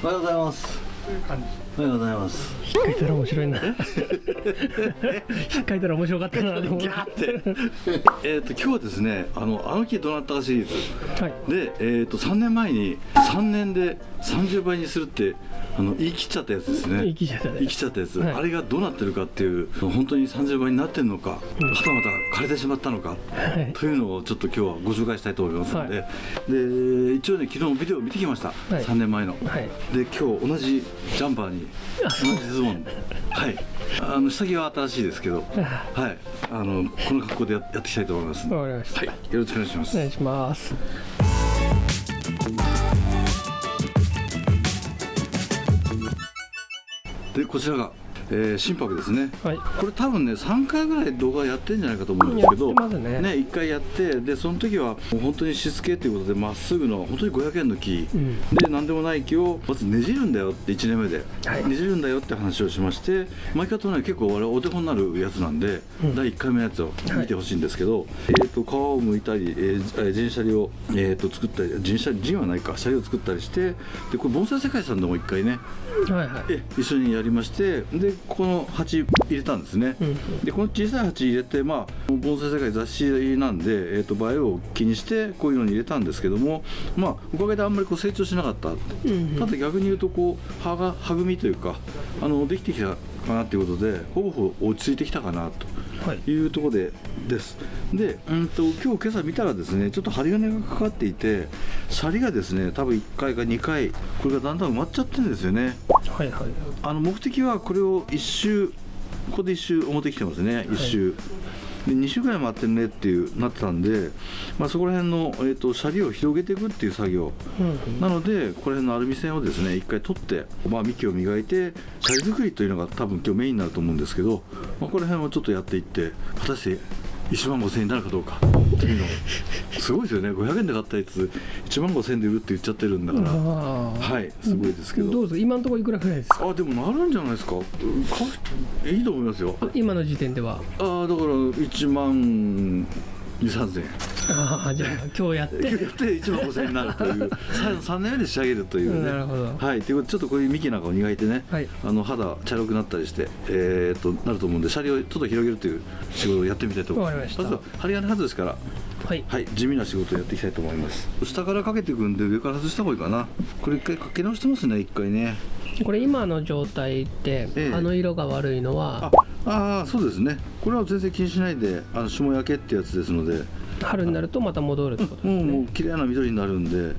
おはようございます。おはようございます。引っかいたら面白いな。引っかいたら面白かったなと思って。今日はですね、あの木どなったかシリーズ、はい、で、3年前に3年で30倍にするって言い切っちゃったやつですね。言い切っちゃったね。言い切っちゃったやつ、はい、あれがどうなってるかっていう、本当に30倍になってるのか、はたまた枯れてしまったのか、はい、というのをちょっと今日はご紹介したいと思いますので、はい、で一応ね、昨日ビデオ見てきました、はい、3年前の、はい、で今日同じジャンパーに同じズボン、はい、下着は新しいですけど、はい、この格好でやっていきたいと思います。わかりました。はい、よろしくお願いします。お願いします。でこちらが、心拍ですね、はい、これ多分ね3回ぐらい動画やってるんじゃないかと思うんですけど、やってますね。1回やって、でその時はもう本当にしつけということでまっすぐの本当に500円の木、で何でもない木をまずねじるんだよって1年目で、はい、ねじるんだよって話をしまして、毎回とね結構我々お手本になるやつなんで、第1回目のやつを見てほしいんですけど、はい、皮を剥いたり、人車両を、作ったり、人はないか車両を作ったりして、でこれ盆栽世界さんでも1回ね、はいはい、一緒にやりまして、でこの鉢入れたんですね、でこの小さい鉢入れて、盆栽世界雑誌なんで、映えを気にしてこういうのに入れたんですけども、おかげであんまりこう成長しなかった、ただ逆に言うとこう葉が育みというかできてきたかなということで、ほぼほぼ落ち着いてきたかなというところです。で、今朝見たらですね、ちょっと針金がかかっていて、シャリがですね多分1回か2回これがだんだん埋まっちゃってるんですよね。はいはい、目的はこれを1周、ここで1周表来てますね、1周、で2周ぐらい回ってるねっていうなってたんで、そこら辺の、シャリを広げていくっていう作業、なのでこれのアルミ線をですね1回取って、幹を磨いてシャリ作りというのが多分今日メインになると思うんですけど、この辺をちょっとやっていって、果たして1万5000円になるかどうかっていうのすごいですよね。500円で買ったやつ1万5000円で売るって言っちゃってるんだから、はい、すごいですけど、どうぞ今のところいくらぐらいですか？でもなるんじゃないですか。いいと思いますよ、今の時点では。だから1万2、3000円。じゃあ今日やって1万5000円になるという3年目で仕上げるというね。なるほど。はい、ということでちょっとこういう幹なんかを磨いてね、はい、肌茶色くなったりして、なると思うんで、シャリをちょっと広げるという仕事をやってみたいと思います。まずは針金外しから、はい、はい、地味な仕事をやっていきたいと思います。下からかけていくんで上から外した方がいいかな。これ一回かけ直してますね、一回ね。これ今の状態で、色が悪いのはそうですね。これは全然気にしないで、霜焼けってやつですので、春になるとまた戻るってことですね。もう綺麗な緑になるんで、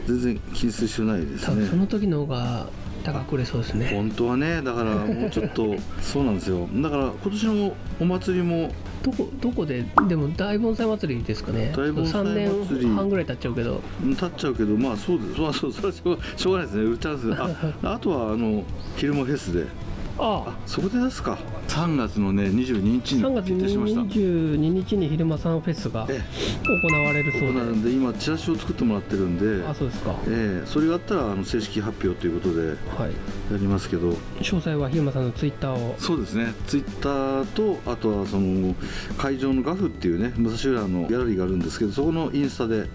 全然気にする必要ないですね。その時の方が高く売れそうですね。本当はね、だからもうちょっとそうなんですよ。だから今年のお祭りもどこで、でも大盆栽祭りですかね。3年半ぐらい経っちゃうけど、そうです。それはしょうがないですね。売っちゃうんです。あとは昼間フェスで、そこで出すか。3月のね22日に決定しました。3月22日に昼間さんフェスが行われるそうで、行われるんで、今チラシを作ってもらってるんで、そうですか。それがあったら正式発表ということでやりますけど、詳細は昼間さんのツイッターを。そうですね、ツイッターと、あとはその会場のガフっていうね、武蔵浦のギャラリーがあるんですけど、そこのインスタで、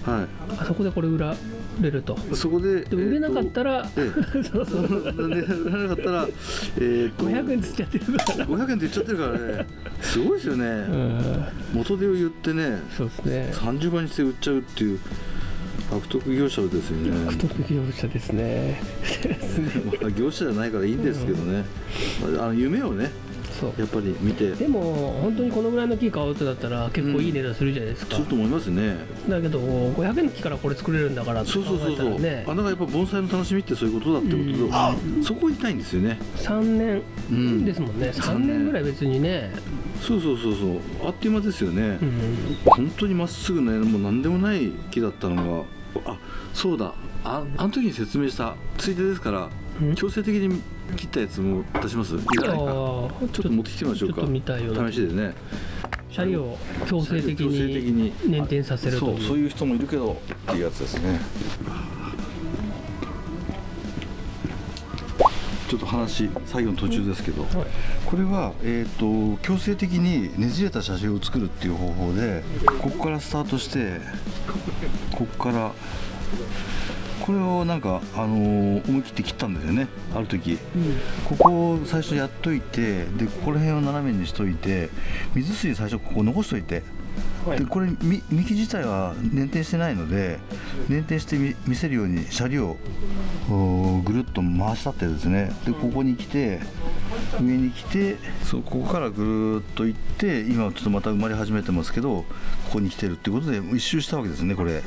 あそこでこれ売られると。そこで売れなかったら、売れなかったら500円つっちゃってるから500円って言っちゃってるからね、すごいですよね。元手を言ってね、そうですね、30倍にして売っちゃうっていう悪徳業者ですよね。悪徳業者ですね。業者じゃないからいいんですけどね、夢をねやっぱり見て。でも本当にこのぐらいの木買うとだったら結構いい値段するじゃないですか。すると思いますね。だけど500円の木からこれ作れるんだからって考えたらね。だからやっぱ盆栽の楽しみってそういうことだってことで、そこを言いたいんですよね。3年ですもんね。3年ぐらい別にね。そうあっという間ですよね。本当にまっすぐね、もう何でもない木だったのが、そうだ、あの時に説明したついでですから、強制的に切ったやつも出します？いらないか。ちょっと持ってきてみましょうか。試しでね。シャリを強制的に捻転させると。そういう人もいるけどっていうやつですね。ちょっと作業の途中ですけど、これは、強制的にねじれた写真を作るっていう方法で、ここからスタートして、ここからここれをなんか、思い切って切ったんですよね、ある時、ここを最初やっといて、でここら辺を斜めにしといて、水水最初ここ残しといて、でこれ幹自体は捻転してないので、捻転して見せるようにシャリをぐるっと回したってですね。でここに来て、上に来て、そうここからぐるっといって、今ちょっとまた生まれ始めてますけど、ここに来てるってことで一周したわけですね、これ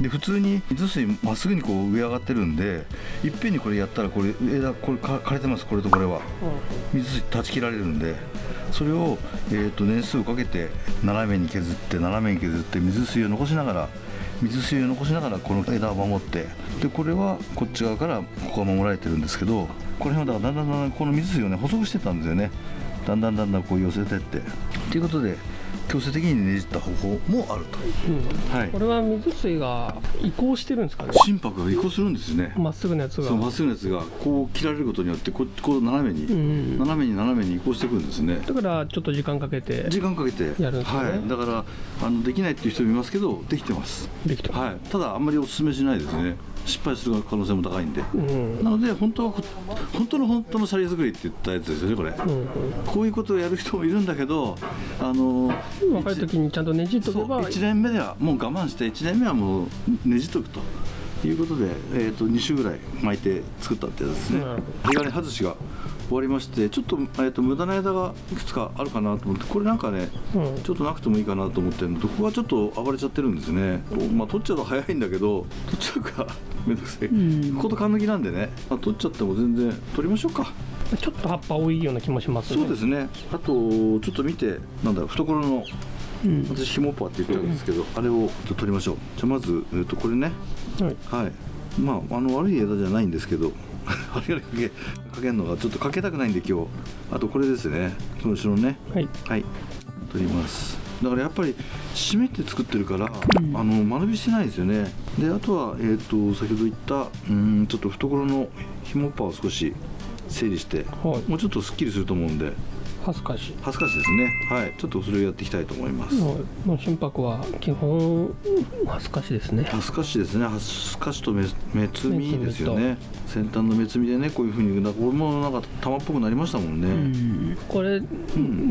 で。普通に水水まっすぐにこう上上がってるんで、いっぺんにこれやったらこれ枝これ枯れてます。これとこれは水水断ち切られるんで、それを、年数をかけて斜めに削って斜めに削って水水を残しながらこの枝を守って、でこれはこっち側からここが守られてるんですけど、この辺はだんだんこの水水をね細くしてたんですよね。だんだんこう寄せてってということで、強制的にねじった方法もあると、はい、これは水水が移行してるんですかね。心拍が移行するんですね。まっすぐのやつが、そうまっすぐのやつがこう切られることによってこう斜めに、斜めに移行していくんですね。だからちょっと時間かけてやるんですね。はい、だからできないっていう人もいますけど、できてます。はい、ただあんまりお勧めしないですね。失敗する可能性も高いんで、なので本当のシャリ作りって言ったやつですよね、これ、こういうことをやる人もいるんだけど、若い時にちゃんとねじっとけば、1年目ではもう我慢して、1年目はもうねじっとくということで、2週ぐらい巻いて作ったってやつですね。針金外しが終わりまして、ちょっと、無駄な枝がいくつかあるかなと思って、これなんかね、ちょっとなくてもいいかなと思ってるので、ここはちょっと暴れちゃってるんですね。取っちゃうと早いんだけど、取っちゃうかめんどくさい、ここと勘抜きなんでね、取っちゃっても全然取りましょうか。ちょっと葉っぱ多いような気もしますね。そうですね。あとちょっと見て、懐の、私ひもパーって言ってるんですけど、あれを取りましょう。じゃあまず、これね、はい、悪い枝じゃないんですけど、針金かけるのがちょっとかけたくないんで、今日あとこれですね、この後ろね、はい、取ります。だからやっぱり締めて作ってるから、間延びしてないですよね。であとは、先ほど言ったちょっと懐のひもパーを少し整理して、もうちょっとすっきりすると思うんで、ハスカシですね。はい、ちょっとそれをやっていきたいと思います。心拍は基本ハスカシですね。ハスカシですね。ハスカシと目摘みですよね。先端の目摘みでね、こういう風にこれもなんか玉っぽくなりましたもんね。これ、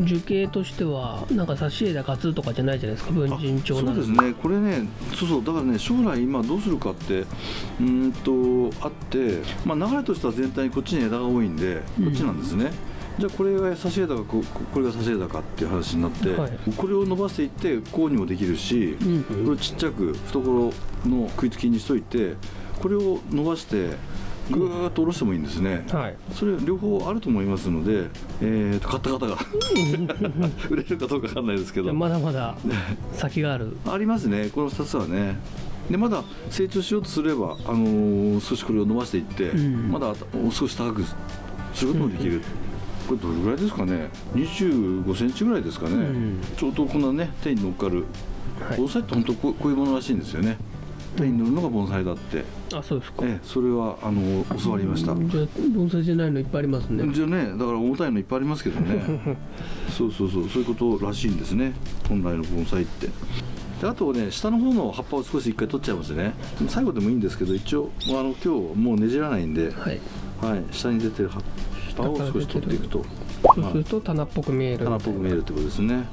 樹形としてはなんか挿し枝ガツとかじゃないじゃないですか。文人帳なんで。そうですね。これね、そうだからね、将来今どうするかってあって、流れとしては全体にこっちに枝が多いんで、こっちなんですね。じゃあこれが挿し枝かこれが挿し枝かっていう話になって、これを伸ばしていってこうにもできるし、これちっちゃく懐の食いつきにしといて、これを伸ばしてぐーっと下ろしてもいいんですね。それ両方あると思いますので、買った方が売れるかどうか分かんないですけど、まだまだ先がありますね、この2つはね。でまだ成長しようとすれば、少しこれを伸ばしていって、まだ少し高くすることもできる。これどれぐらいですかね、25センチぐらいですかね、ちょうどこんなね手に乗っかる、盆栽って本当こういうものらしいんですよね。手に乗るのが盆栽だって。そうですか。それは教わりました。じゃあ盆栽じゃないのいっぱいありますね。じゃあね、だから重たいのいっぱいありますけどねそういうことらしいんですね、本来の盆栽って。であとね、下の方の葉っぱを少し一回取っちゃいますね。最後でもいいんですけど、一応今日もうねじらないんで、下に出てる葉っぱを少し取っていくと、そうすると棚っぽく見えるってことですね。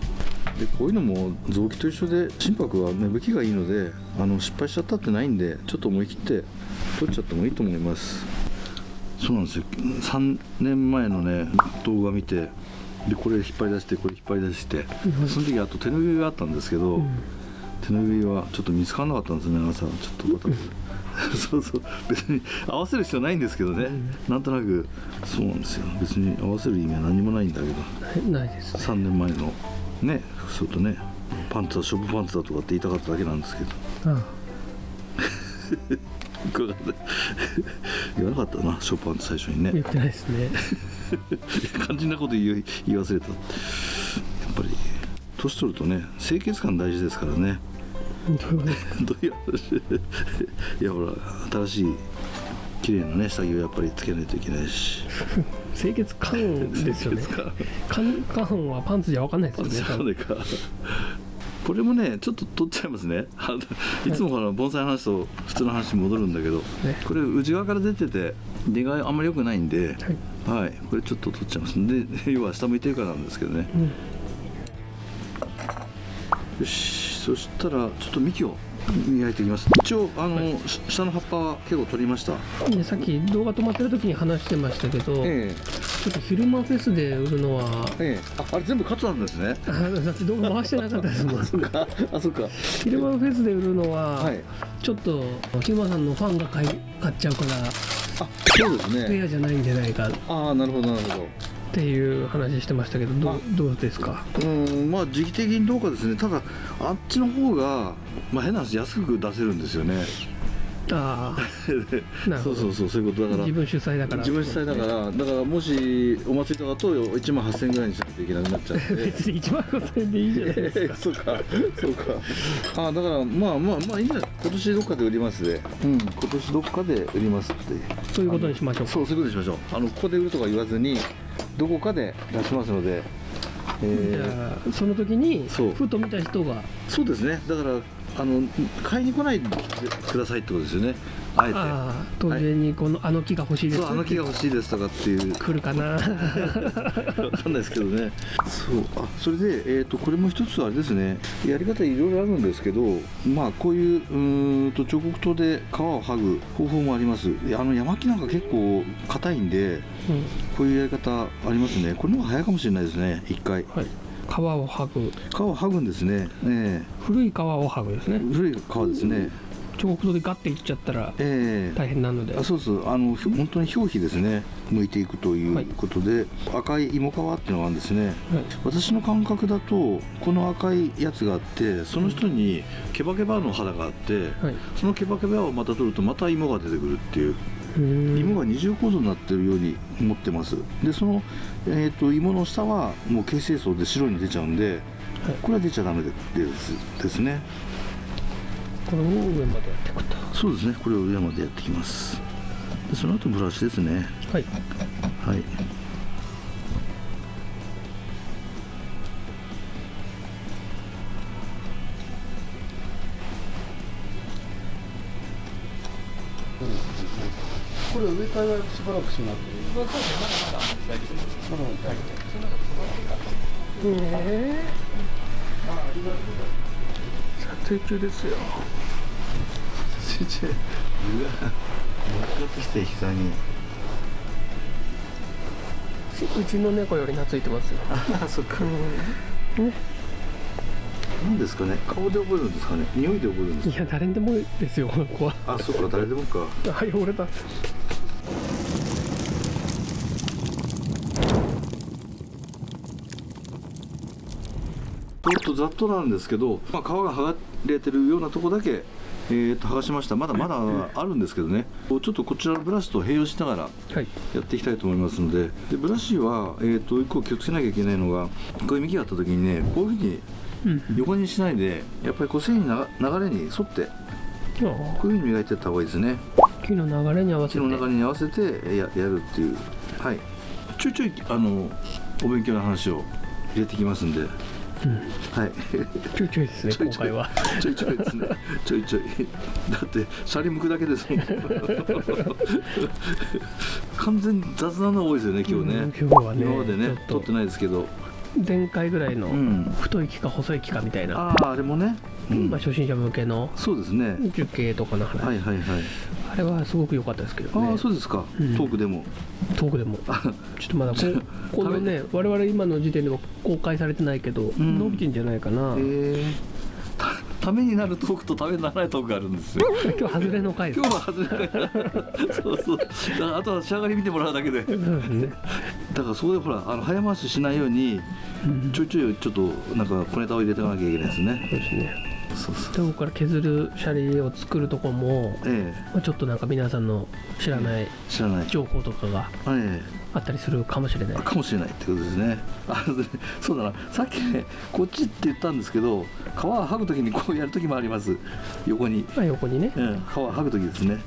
でこういうのも臓器と一緒で、心拍は芽吹きがいいので、失敗しちゃったってないんで、ちょっと思い切って取っちゃってもいいと思います。そうなんですよ。3年前のね動画見て、でこれ引っ張り出して、これ引っ張り出して、その時あと手ぬぐいがあったんですけど、手ぬぐいはちょっと見つからなかったんですね、朝ちょっとバタバタ別に合わせる必要ないんですけどね、なんとなくそうなんですよ。別に合わせる意味は何もないんだけど、ないですね。3年前のね服装とね、パンツはショップパンツだとかって言いたかっただけなんですけど、言わなかったな、ショップパンツ最初にね。言ってないですね肝心なこと言い忘れた。やっぱり年取るとね、清潔感大事ですからね。どういう話いやほら、新しい綺麗なね下着をやっぱりつけないといけないし清潔感ですよね。感はパンツじゃ分かんないですよね。これもねちょっと取っちゃいますねいつもほら盆栽の話と普通の話に戻るんだけど、これ内側から出てて出があんまり良くないんで、はい、これちょっと取っちゃいますんで要は下向いてるからなんですけどね、よし、そしたらちょっと幹を磨いていきます。一応下の葉っぱは結構取りました。でさっき動画止まってる時に話してましたけど、ちょっと昼間フェスで売るのは、あれ全部カツなんですね。だって動画回してなかったですもんそっか。昼間フェスで売るのは、ちょっと昼間さんのファンが買っちゃうから、そうですね、フェアじゃないんじゃないか。なるほどなるほどっていう話してましたけど、どうですか。まあ時期的にどうかですね。ただあっちの方が、変な話安く出せるんですよね。なるほど。そういうことだから、自分主催だからもしお祭りとかと1万8000円ぐらいにしないといけなくなっちゃって別に1万5000円でいいじゃないですかそうかだからいいんじゃない。今年どっかで売りますね。今年どっかで売りますってそういうことにしましょう。そういうことにしましょう。ここで売るとか言わずにどこかで出しますので、じゃあその時にふと見た人が、そうですね。だから買いに来ないでくださいってことですよね。あえて当然にあの木が欲しいです、あの木が欲しいですとかっていう来るかな分かんないですけどね。それで、これも一つあれですね、やり方いろいろあるんですけど、こういう彫刻刀で皮を剥ぐ方法もあります。山木なんか結構硬いんで、こういうやり方ありますね。これの方が早いかもしれないですね。一回、皮を剥ぐんですね。古い皮を剥ぐですね。古い皮ですね。彫刻刀でガッていっちゃったら大変なので、そう本当に表皮ですね、剥いていくということで、赤い芋皮っていうのがあるんですね。私の感覚だとこの赤いやつがあって、その人にケバケバの肌があって、そのケバケバをまた取るとまた芋が出てくるっていう、芋が二重構造になってるように思ってます。でその、芋の下はもう形成層で白に出ちゃうんで、これは出ちゃダメですね。これを上までやっていくと。そうですね、これを上までやっていきます。でその後ブラシですね。はい、これ上からしばらくしなくていい。まだ大丈撮影中ですよ。撮影中、乗っかってきて膝に。うちの猫より懐いてますよ。そっか。何ですかね、顔で覚えるんですかね、匂いで覚えるんですか。いや、誰にでもですよ、ここは。そっか、誰でもか。汚れた。ざっとなんですけど、皮が剥がれてるようなとこだけ、剥がしました。まだまだあるんですけどね、ちょっとこちらのブラシと併用しながらやっていきたいと思いますので、ブラシは、一個気をつけなきゃいけないのが、こういう幹があった時にね、こういうふうに横にしないで、やっぱりこう線に流れに沿って、こういうふうに磨いていった方がいいですね。木の流れに合わせてやるっていう。ちょいちょいお勉強の話を入れてきますんで。ちょいちょいですね、今回は。ちょいちょいですね。ちょいちょい。だってシャリ向くだけですもん。完全に雑なの多いですよね、今日ね。今日はね、今までね、撮ってないですけど。前回ぐらいの太い木か細い木かみたいな。あれもね。初心者向けの。そうですね。樹形とかの話。あれはすごく良かったですけどね。そうですか。トークでも。ちょっとまだこのね、我々今の時点では公開されてないけど、伸びてんじゃないかな。ためになるトークとためにならないトークがあるんですよ。今日外れの回です。今日は外れの回。だからあとは仕上がり見てもらうだけで。だからそこでほら早回ししないようにちょいちょいちょっとなんか小ネタを入れていかなきゃいけないですね。そうですね。でここから削るシャリを作るとこも、ちょっとなんか皆さんの知らない情報とかがあったりするかもしれない。かもしれないってことですね。そうだな、さっきねこっちって言ったんですけど、皮を剥ぐときにこうやるときもあります。横に。横にね。皮を剥ぐときですね。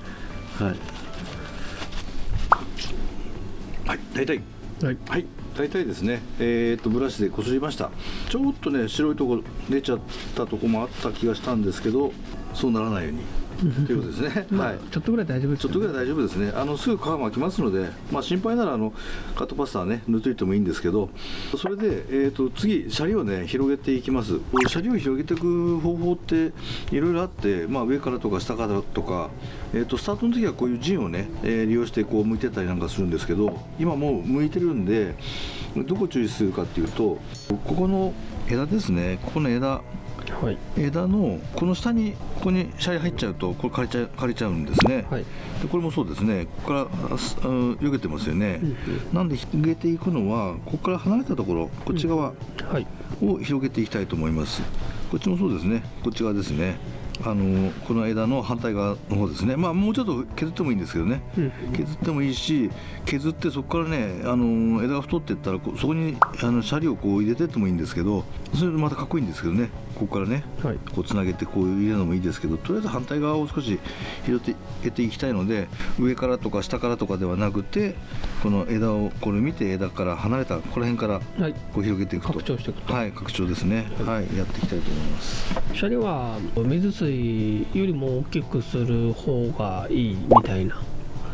大体はい、はい、大体ですね、ブラシでこすりました。ちょっとね白いとこ出ちゃったとこもあった気がしたんですけど、そうならないようにということですね。まあ、はい、ちょっとぐらい大丈夫ですよね。ちょっとぐらい大丈夫ですね。すぐ皮巻きますので、まあ、心配ならカットパスタね塗っといてもいいんですけど、それで、次シャリをね広げていきます。シャリを広げていく方法っていろいろあって、まあ、上からとか下からとか、スタートの時はこういう陣をね、利用してこう剥いてったりなんかするんですけど、今もう剥いてるんでどこ注意するかっていうと、ここの枝ですね、ここの枝、はい、枝のこの下にここにシャリ入っちゃうとこれ枯れちゃうんですね、はい、でこれもそうですね。ここからよけてますよね、なんで広げていくのはここから離れたところ、こっち側を広げていきたいと思います。こっちもそうですね、こっち側ですね、この枝の反対側の方ですね。まあもうちょっと削ってもいいんですけどね、削ってもいいし、削ってそこからね枝が太っていったらそこにシャリをこう入れてってもいいんですけど、それでまたかっこいいんですけどね、ここからね、はい、こうつなげてこう入れるのもいいですけど、とりあえず反対側を少し広げていきたいので、上からとか下からとかではなくて、この枝をこれ見て枝から離れたこの辺からこう広げていくと、拡張していくと、はい、拡張ですね、はい、やっていきたいと思います。シャリは水水よりも大きくする方がいいみたいな。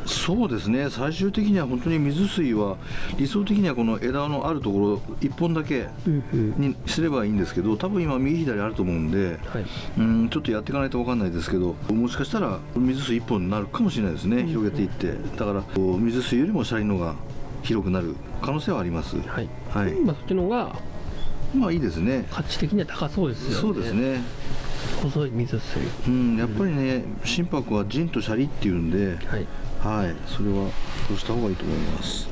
そうですね、最終的には本当に水水は理想的にはこの枝のあるところ1本だけにすればいいんですけど、多分今右左あると思うんで、はい、ちょっとやっていかないと分かんないですけど、もしかしたら水水1本になるかもしれないですね、広げていって。だから水水よりもシャリの方が広くなる可能性はあります。はい、はい、まあ、そっちの方がまあいいですね。価値的には高そうですよね。そうですね、細い水水、やっぱりね、心拍はジンとシャリっていうんで、はい、それはそうした方がいいと思います。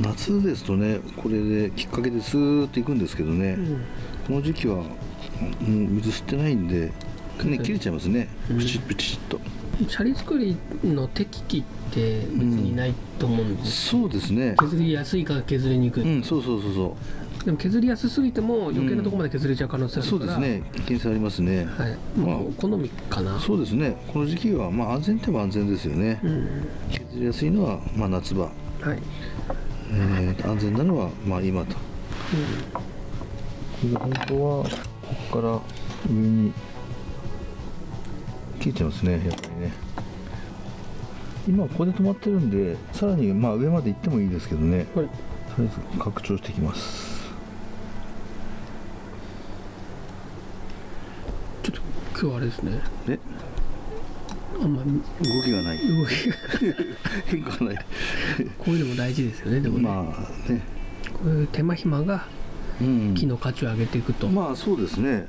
夏ですとね、これできっかけでスーッといくんですけどね、この時期はもう水吸ってないんで、ね、切れちゃいますね、プチップチッと。シャリ作りの適期って別にないと思うんです、そうですね、削りやすいか削りにくい、そうでも削りやすすぎても余計なところまで削れちゃう可能性あるから、そうですね、危険性ありますね。はい、まあ、好みかな。そうですね、この時期はまあ安全って言えば安全ですよね、削りやすいのはまあ夏場、はい、安全なのはまあ今と、これ本当はここから上に切れちゃいますね、やっぱりね。今ここで止まってるんで、さらにまあ上まで行ってもいいですけどね、とりあえず拡張していきます。ちょっと今日はあれですね、あんまり動きがない変化がないこういうのも大事ですよね。でもね、まあね、こういう手間暇が木の価値を上げていくと、まあそうですね、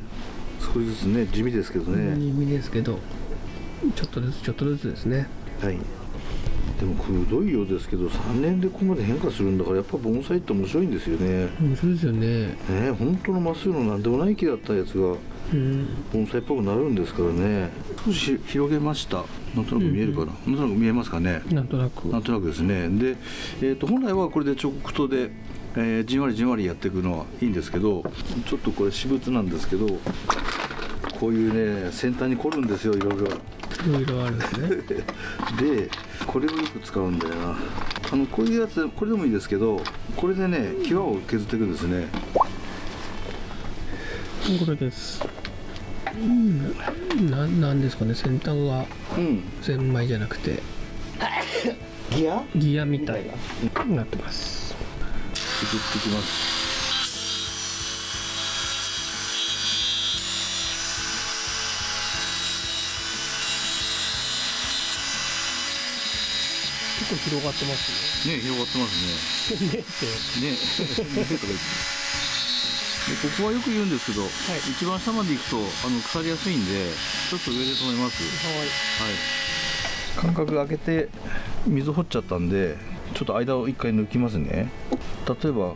少しずつね、地味ですけどね、地味ですけど、ちょっとずつちょっとずつですね。はい。でもくどいようですけど、3年でここまで変化するんだから、やっぱ盆栽って面白いんですよね。面白いですよね。本当のまっすぐのなんでもない木だったやつが盆栽っぽくなるんですからね。少し広げました。なんとなく見えるかな、なんとなく見えますかね。なんとなくですね。で、本来はこれで彫刻刀で、じんわりじんわりやっていくのはいいんですけど、ちょっとこれ私物なんですけど、こういうね先端に凝るんですよ、いろいろあるんですねでこれをよく使うんだよな。こういうやつ、これでもいいですけど、これでね際を削っていくんですね。これです。なんですかね、先端がゼンマイじゃなくて、ギアみたいになってます。削っていきます。結構広がってますね。広がってますね。ねってねとか言って。でここはよく言うんですけど、一番下まで行くと腐りやすいんで、ちょっと上で止めます。間隔開けて水掘っちゃったんで、ちょっと間を一回抜きますね。例えば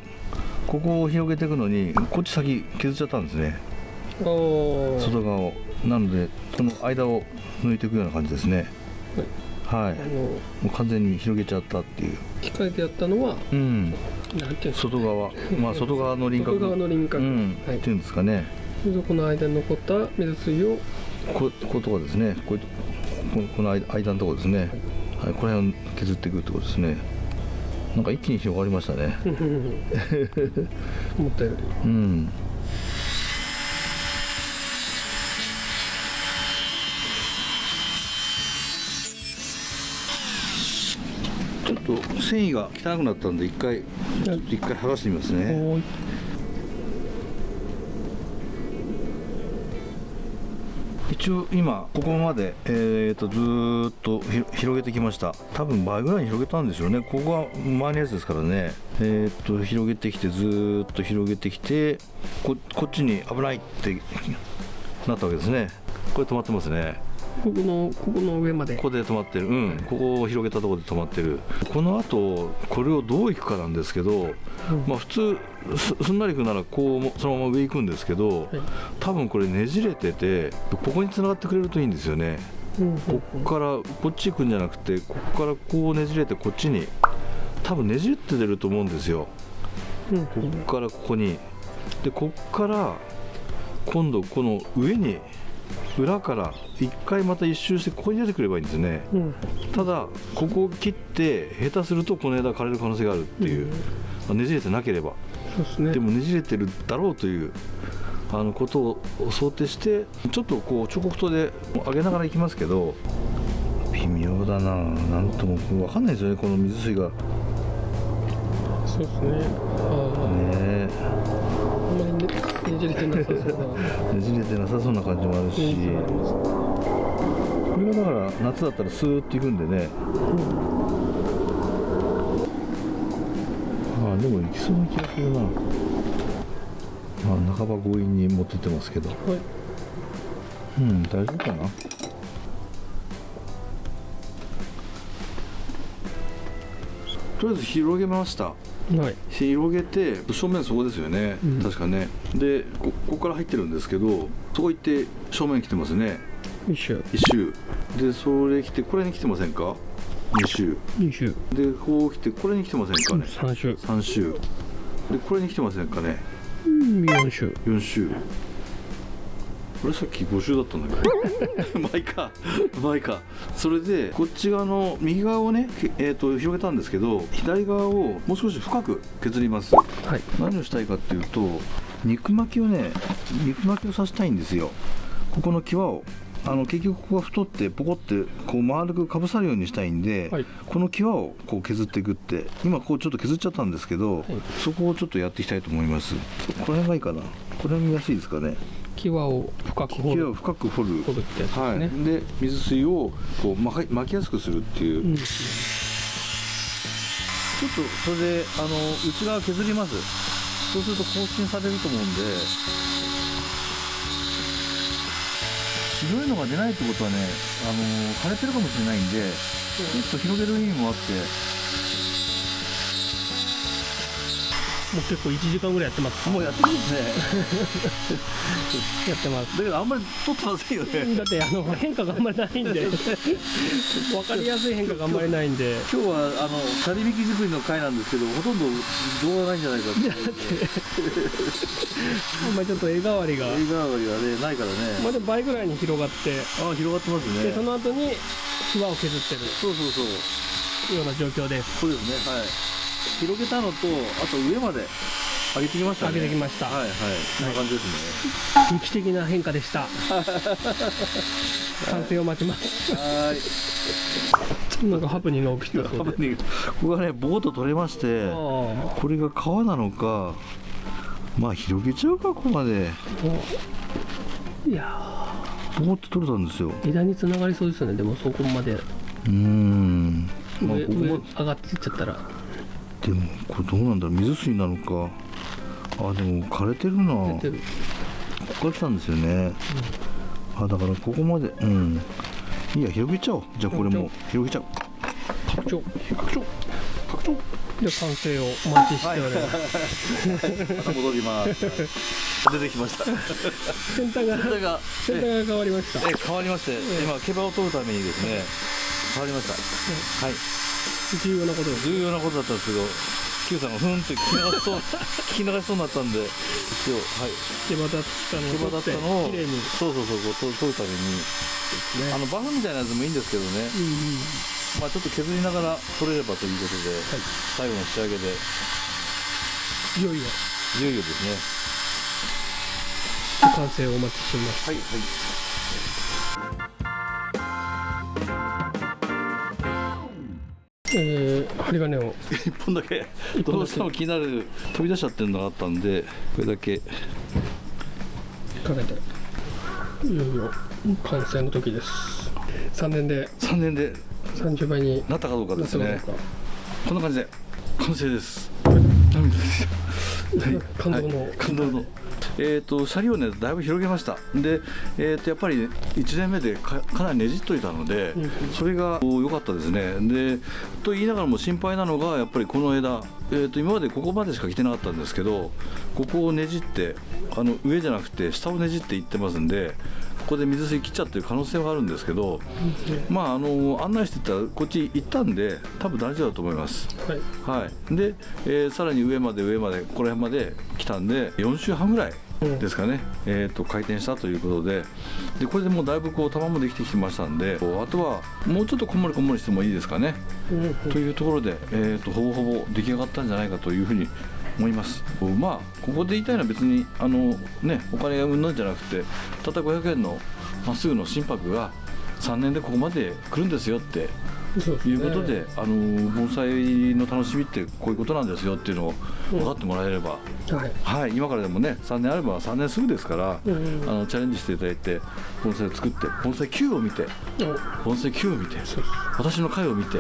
ここを広げていくのに、こっち先削っちゃったんですね、外側を。なのでこの間を抜いていくような感じですね。はい、もう完全に広げちゃったっていう。機械でやったのは、なんていう外側、まあ外側の輪郭、っていうんですかね。そこの間に残った水水をこことかですね、この間のところですね、はい、この辺を削っていくってことですね。なんか一気に広がりましたね。思ったより。うん。ちょっと繊維が汚くなったんで一回剥がしてみますね。一応今ここまで、ずーっと広げてきました。多分倍ぐらいに広げたんですよね。ここが前のやつですからね。広げてきてずーっと広げてきてこっちに危ないってなったわけですね。これ止まってますね。ここの上までここで止まってる。ここを広げたところで止まってる。この後これをどういくかなんですけど、まあ普通すんなりいくならこうそのまま上行くんですけど、多分これねじれててここに繋がってくれるといいんですよね。こっからこっち行くんじゃなくてここからこうねじれてこっちに多分ねじれて出ると思うんですよ。こっからここにでこっから今度この上に裏から一回また一周してここに出てくればいいんですね。ただここを切って下手するとこの枝枯れる可能性があるっていう、ねじれてなければ。そうですね。でもねじれてるだろうということを想定してちょっとこう彫刻刀で上げながらいきますけど、微妙だな。なんとも分かんないですよね、この水水が。そうですね。ねあんまりねじれてなさそうなねじれてなさそうな感じもあるし、これがだから夏だったらスーッといくんでね、でも行きそうな気がするな。半ば強引に持ってってますけど、大丈夫かな。とりあえず広げました。広げて正面そこですよね、確かね。でここから入ってるんですけど、そこ行って正面来てますね。一周でそれ来てこれに来てませんか。2周でこう来てこれに来てませんかね。3周でこれに来てませんかね。4周。これさっき5周だったんだけどまあいいか。それでこっち側の右側をね、広げたんですけど、左側をもう少し深く削ります。何をしたいかっていうと、肉巻きをさせたいんですよ。ここの際を結局ここが太ってポコってこう丸くかぶさるようにしたいんで、この際をこう削っていくって、今こうちょっと削っちゃったんですけど、そこをちょっとやっていきたいと思います。この辺がいいかな。これは見やすいですかね。際を深く掘るってやつですね。で水水をこう巻きやすくするっていう、ちょっとそれで内側削ります。そうすると更新されると思うんで、白いのが出ないってことはね、枯れてるかもしれないんで、ちょっと広げる意味もあって。もう結構1時間ぐらいやってますか。もうやってますねやってます。だけどあんまり撮ってませんよね。だって変化があんまりないんで分かりやすい変化があんまりないんで、今日はシャリ引き作りの回なんですけど、ほとんど動画ないんじゃないかってあんまりちょっと絵代わりがねないからね。で倍ぐらいに広がって、広がってますね。でその後に際を削ってるような状況です。そうですね。広げたのと、あと上まで上げてきましたね。上げてきました。こんな感じですね。劇的な変化でした完成を待ちます。なんかハプニングが起きたそうで、ここがねボコッと取れまして、これが皮なのか、広げちゃうか。ここまでいやボコッと取れたんですよ。枝につながりそうですよね。でもそこまで上上がっていっちゃったら。でもこれどうなんだろう、水水なのか。でも枯れてるな。ここから来たんですよね。だからここまでいいや、広げちゃおう。じゃあこれも広げちゃう。拡張で完成をお待ちしております。戻ります。出てきました。先端が変わりました。変わりまして、今毛羽を取るためにですね変わりました。重要なことだったんですけど、Q さんがふんって聞き流しそうになったんで、一応はい毛羽立ったのをきれいにそうこう取るために、バフみたいなやつもいいんですけどね、まあちょっと削りながら取れればということで、最後の仕上げでいよいよですね。完成をお待ちしております。はい針金を1本だけどうしても気になる飛び出しちゃってるのがあったんで、これだけかけていよいよ完成の時です。3年で30倍になったかどうかですね。こんな感じで完成です。感動のシャリをねだいぶ広げました。で、やっぱり1年目でかなりねじっといたので、それが良かったですね。でと言いながらも心配なのがやっぱりこの枝、今までここまでしか来てなかったんですけど、ここをねじって上じゃなくて下をねじっていってますんで、ここで水水切っちゃってる可能性はあるんですけど、まあ案内してたらこっち行ったんで多分大丈夫だと思います。はい、で、さらに上までここら辺まで来たんで4週半ぐらいですかね、回転したということで、これでもうだいぶこう玉もできてきてましたんで、あとはもうちょっとこんもりしてもいいですかね、というところで、ほぼほぼ出来上がったんじゃないかというふうに思います。まあここで言いたいのは別にお金がうんぬんじゃなくて、たった500円のまっすぐの心拍が3年でここまで来るんですよっていうことで、盆栽の楽しみってこういうことなんですよっていうのを分かってもらえれば、今からでもね3年あれば3年すぐですから、チャレンジしていただいて盆栽を作って、盆栽球を見て私の回を見て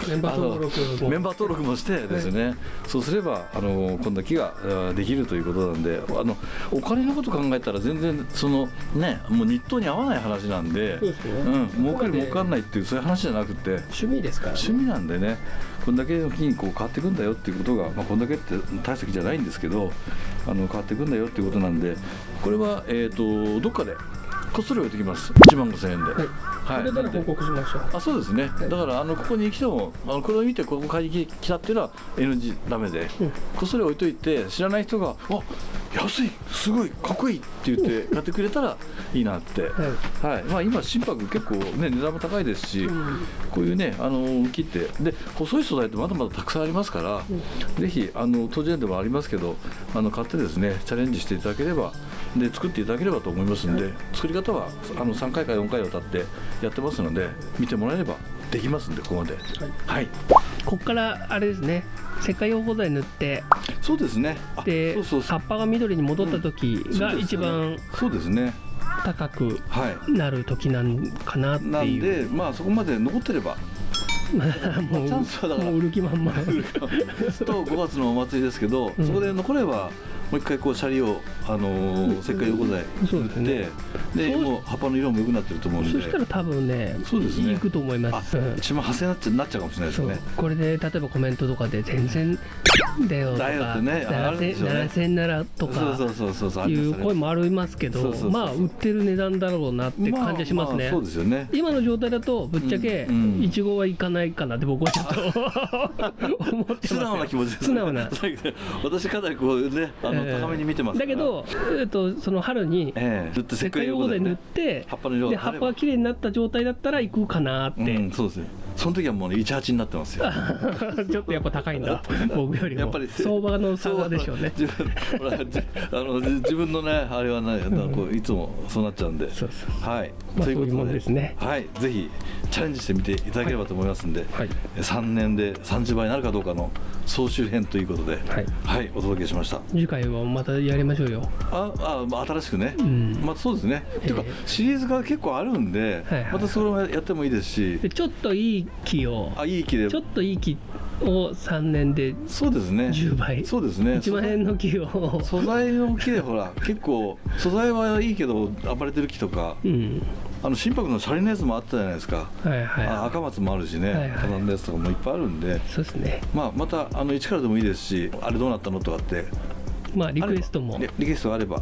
メンバー登録もしてですね、そうすればこんな木ができるということなんで、お金のこと考えたら全然もう日当に合わない話なんで、儲かる儲かんないっていうそういう話じゃなくて趣味ですからね。趣味なんでね、こんだけの木にこう変わっていくんだよっていうことが、こんだけって大した木じゃないんですけど変わっていくんだよっていうことなんで、これはどっかでこっそり置いてきます。15,000円で。それなら報告しましょう。そうですね。だからここに来てもこれを見てここ買いに来たっていうのは NG ダメで、こっそり置いといて知らない人が安いすごいかっこいいって言って買ってくれたらいいなって。今心拍結構ね値段も高いですし、こういうね切ってで細い素材ってまだまだたくさんありますから、ぜひ当然でもありますけど買ってですねチャレンジしていただければ、で作っていただければと思いますんで、作り方は3回か4回を経ってやってますので、見てもらえればできますんで、ここまでこっからあれですね、石灰養護剤塗って、そうですね、で葉っぱが緑に戻った時が一番高くなる時なんかなっていう、なんでそこまで残ってればもうチャンスはだからもう売る気満々ですと5月のお祭りですけど、そこで残ればもう一回こうシャリを石灰養護剤塗って、でもう葉っぱの色も良くなってると思うんで、そしたら多分ねいくと思います。1万8000円になっちゃうかもしれないですね。これで例えばコメントとかで全然だよとか7000円ならとかいう声もありますけど、売ってる値段だろうなって感じがしますね。そうですよね。今の状態だとぶっちゃけイチゴはいかないかなって僕はちょっと思ってます。素直な気持ちです。素直な私かなりこうね高めに見てます。だけどその春に石灰養護剤塗って葉っぱがきれいになった状態だったら行くかなって。そうですね。その時はもうね18になってますよ。ちょっとやっぱ高いんだ僕よりも。やっぱり相場の差がでしょうね。自分のねあれはねこういつもそうなっちゃうんで。はい。そういうものですね。はい。ぜひチャレンジしてみていただければと思いますんで、3年で30倍になるかどうかの総集編ということで、お届けしました。次回はまたやりましょうよ。新しくね。そうですね。っていうかシリーズが結構あるんで、またそれもやってもいいですし。ちょっといい木をちょっといい木を3年で10倍、そうですね、1万円の木を素材の木でほら結構素材はいいけど暴れてる木とか、心拍のシャリのやつもあったじゃないですか。赤松もあるしね、畳んだやつとかもいっぱいあるんで、そうですね。また一からでもいいですし、あれどうなったのとかってリクエストもリクエストがあれば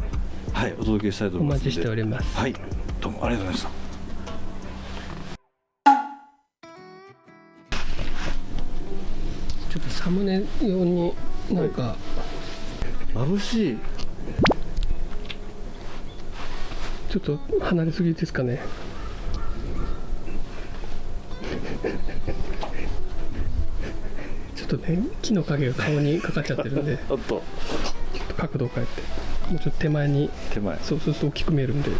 お届けしたいと思いますので、お待ちしております。どうもありがとうございました。ちょっとサムネ用になんか、眩しい。ちょっと離れすぎですかね。ちょっとね、木の影が顔にかかっちゃってるんでおっと、ちょっと角度を変えて、もうちょっと手前に、そうすると大きく見えるんで。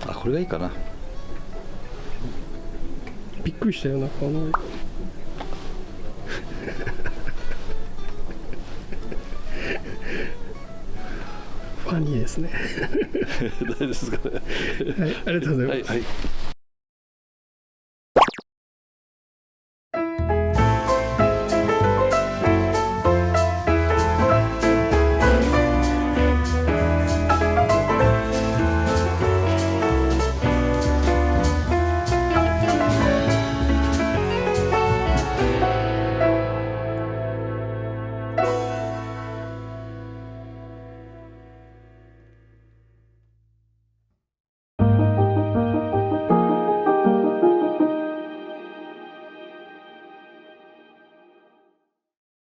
あ、これがいいかな。びっくりしたような顔のファニーですね大丈夫ですかね。はい、ありがとうございます。はい、はい。